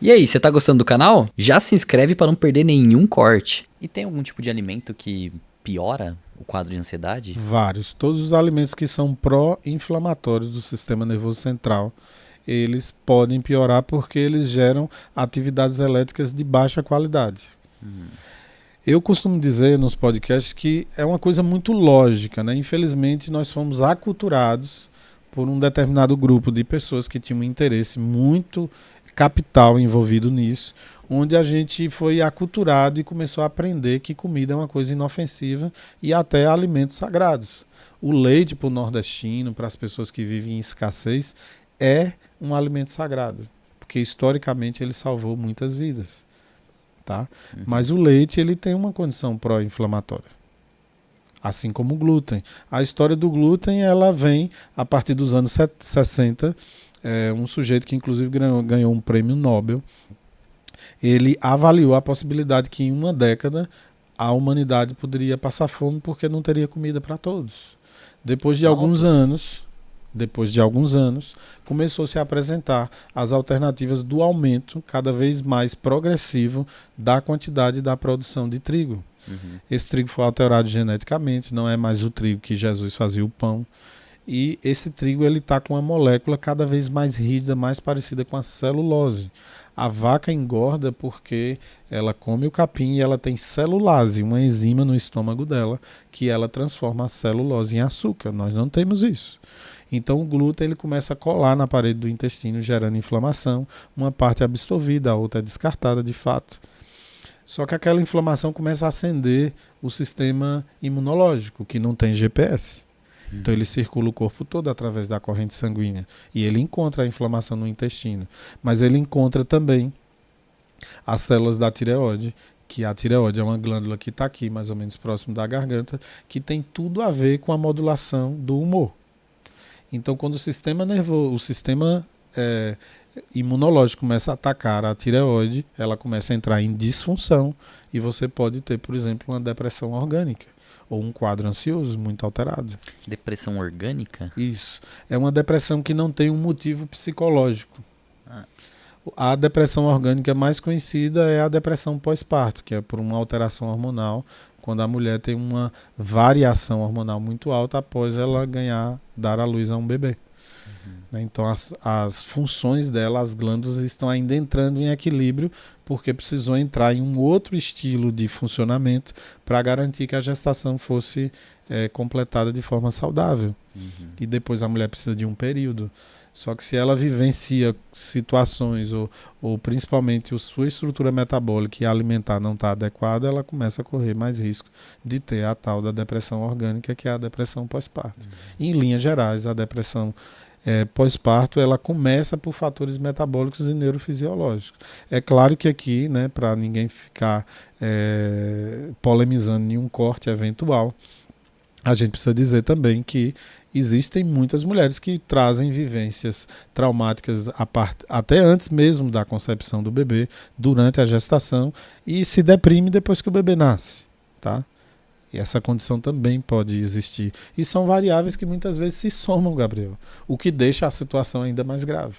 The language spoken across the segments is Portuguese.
E aí, você tá gostando do canal? Já se inscreve para não perder nenhum corte. E tem algum tipo de alimento que piora o quadro de ansiedade? Vários. Todos os alimentos que são pró-inflamatórios do sistema nervoso central, eles podem piorar porque eles geram atividades elétricas de baixa qualidade. Eu costumo dizer nos podcasts que é uma coisa muito lógica, né? Infelizmente, nós fomos aculturados por um determinado grupo de pessoas que tinham um interesse muito capital envolvido nisso, onde a gente foi aculturado e começou a aprender que comida é uma coisa inofensiva e até alimentos sagrados. O leite para o nordestino, para as pessoas que vivem em escassez, é um alimento sagrado, porque historicamente ele salvou muitas vidas. Tá? Mas o leite ele tem uma condição pró-inflamatória, assim como o glúten. A história do glúten ela vem a partir dos anos 60. Um sujeito que inclusive ganhou um prêmio Nobel, ele avaliou a possibilidade que em uma década a humanidade poderia passar fome porque não teria comida para todos. Depois de alguns anos, começou-se a apresentar as alternativas do aumento cada vez mais progressivo da quantidade da produção de trigo. Esse trigo foi alterado geneticamente, não é mais o trigo que Jesus fazia o pão. E esse trigo ele está com uma molécula cada vez mais rígida, mais parecida com a celulose. A vaca engorda porque ela come o capim e ela tem celulase, uma enzima no estômago dela, que ela transforma a celulose em açúcar. Nós não temos isso. Então o glúten ele começa a colar na parede do intestino, gerando inflamação. Uma parte é absorvida, a outra é descartada de fato. Só que aquela inflamação começa a acender o sistema imunológico, que não tem GPS. Então ele circula o corpo todo através da corrente sanguínea e ele encontra a inflamação no intestino. Mas ele encontra também as células da tireoide, que a tireoide é uma glândula que está aqui, mais ou menos próximo da garganta, que tem tudo a ver com a modulação do humor. Então quando o sistema nervoso, o sistema imunológico começa a atacar a tireoide, ela começa a entrar em disfunção e você pode ter, por exemplo, uma depressão orgânica. Ou um quadro ansioso muito alterado. Depressão orgânica? Isso. É uma depressão que não tem um motivo psicológico. A depressão orgânica mais conhecida é a depressão pós-parto, que é por uma alteração hormonal, quando a mulher tem uma variação hormonal muito alta após ela dar à luz a um bebê. Então as funções dela, as glândulas estão ainda entrando em equilíbrio porque precisou entrar em um outro estilo de funcionamento para garantir que a gestação fosse completada de forma saudável. E depois a mulher precisa de um período. Só que se ela vivencia situações ou principalmente a sua estrutura metabólica e alimentar não está adequada, ela começa a correr mais risco de ter a tal da depressão orgânica, que é a depressão pós-parto. Em linhas gerais, a depressão pós-parto, ela começa por fatores metabólicos e neurofisiológicos. É claro que aqui, né, para ninguém ficar polemizando nenhum corte eventual, a gente precisa dizer também que existem muitas mulheres que trazem vivências traumáticas até antes mesmo da concepção do bebê, durante a gestação, e se deprime depois que o bebê nasce, tá? E essa condição também pode existir. E são variáveis que muitas vezes se somam, Gabriel, o que deixa a situação ainda mais grave.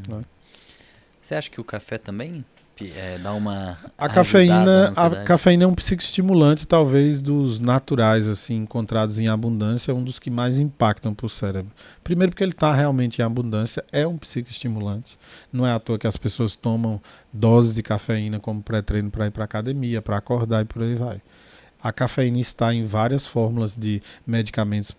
Né? Você acha que o café também dá uma A ajudada na cafeína é um psicoestimulante, talvez dos naturais assim encontrados em abundância, um dos que mais impactam para o cérebro. Primeiro porque ele está realmente em abundância, é um psicoestimulante. Não é à toa que as pessoas tomam doses de cafeína como pré-treino para ir para a academia, para acordar e por aí vai. A cafeína está em várias fórmulas de medicamentos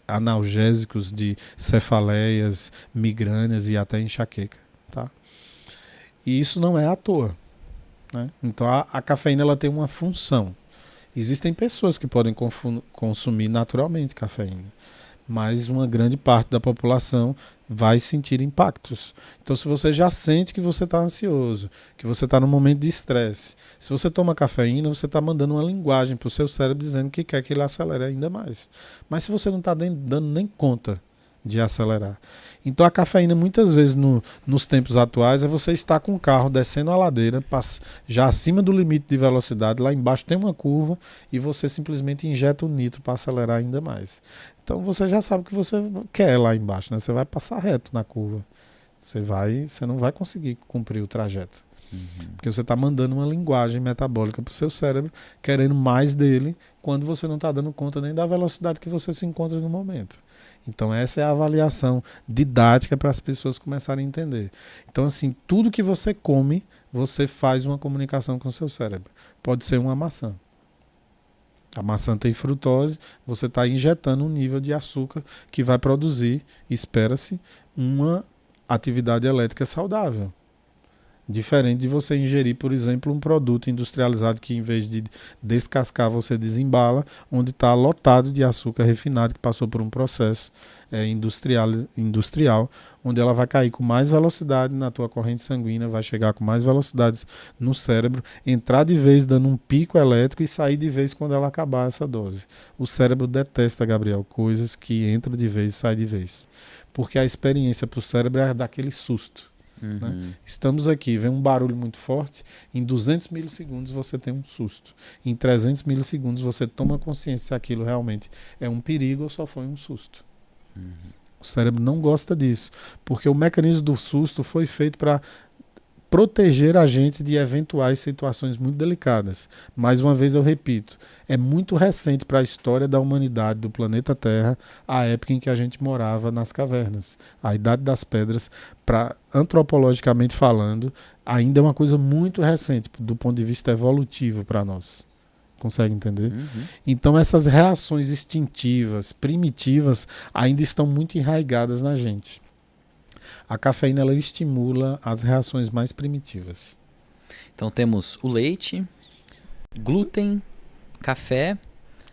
analgésicos, de cefaleias, migrânias e até enxaqueca. Tá? E isso não é à toa. Né? Então a cafeína ela tem uma função. Existem pessoas que podem consumir naturalmente cafeína, mas uma grande parte da população vai sentir impactos. Então, se você já sente que você está ansioso, que você está num momento de estresse, se você toma cafeína, você está mandando uma linguagem para o seu cérebro dizendo que quer que ele acelere ainda mais. Mas se você não está dando nem conta de acelerar. Então, a cafeína, muitas vezes, nos tempos atuais, é você estar com o carro descendo a ladeira, já acima do limite de velocidade, lá embaixo tem uma curva, e você simplesmente injeta o nitro para acelerar ainda mais. Então você já sabe o que você quer lá embaixo, né? Você vai passar reto na curva. Você não vai conseguir cumprir o trajeto. Porque você está mandando uma linguagem metabólica para o seu cérebro, querendo mais dele, quando você não está dando conta nem da velocidade que você se encontra no momento. Então essa é a avaliação didática para as pessoas começarem a entender. Então assim, tudo que você come, você faz uma comunicação com o seu cérebro. Pode ser uma maçã. A maçã tem frutose, você está injetando um nível de açúcar que vai produzir, espera-se, uma atividade elétrica saudável. Diferente de você ingerir, por exemplo, um produto industrializado que, em vez de descascar, você desembala, onde está lotado de açúcar refinado que passou por um processo industrial, onde ela vai cair com mais velocidade na tua corrente sanguínea, vai chegar com mais velocidade no cérebro, entrar de vez dando um pico elétrico e sair de vez quando ela acabar essa dose. O cérebro detesta, Gabriel, coisas que entram de vez e saem de vez. Porque a experiência para o cérebro é daquele susto. Né? Estamos aqui, vem um barulho muito forte, em 200 milissegundos você tem um susto, em 300 milissegundos você toma consciência se aquilo realmente é um perigo ou só foi um susto. O cérebro não gosta disso, porque o mecanismo do susto foi feito para proteger a gente de eventuais situações muito delicadas. Mais uma vez eu repito, é muito recente para a história da humanidade, do planeta Terra, a época em que a gente morava nas cavernas. A Idade das Pedras, antropologicamente falando, ainda é uma coisa muito recente do ponto de vista evolutivo para nós. Consegue entender? Então essas reações instintivas, primitivas, ainda estão muito enraigadas na gente. A cafeína ela estimula as reações mais primitivas. Então temos o leite, glúten, café,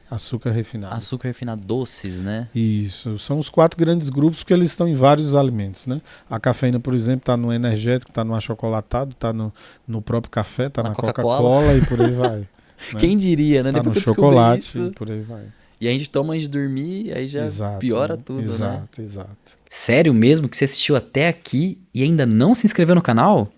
açúcar refinado, doces, né? Isso, são os 4 grandes grupos porque eles estão em vários alimentos, né? A cafeína, por exemplo, está no energético, está no achocolatado, está no próprio café, está na Coca-Cola e por aí vai. Né? Quem diria, né? Tá Depois no que eu chocolate isso, e por aí vai. E a gente toma antes de dormir, aí já piora tudo, exato, né? Exato. Sério mesmo que você assistiu até aqui e ainda não se inscreveu no canal?